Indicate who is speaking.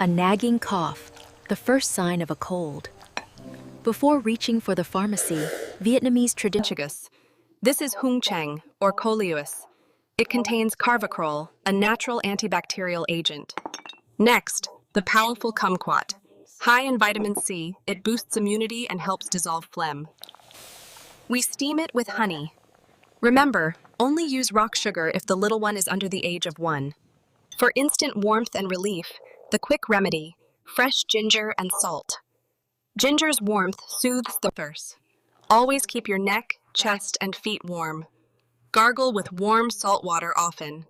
Speaker 1: A nagging cough, the first sign of a cold. Before reaching for the pharmacy, Vietnamese tradition.
Speaker 2: This is Hung Cheng, or Coleus. It contains carvacrol, a natural antibacterial agent. Next, the powerful kumquat. High in vitamin C, it boosts immunity and helps dissolve phlegm. We steam it with honey. Remember, only use rock sugar if the little one is under the age of 1. For instant warmth and relief, the quick remedy, fresh ginger and salt. Ginger's warmth soothes the thirst. Always keep your neck, chest, and feet warm. Gargle with warm salt water often.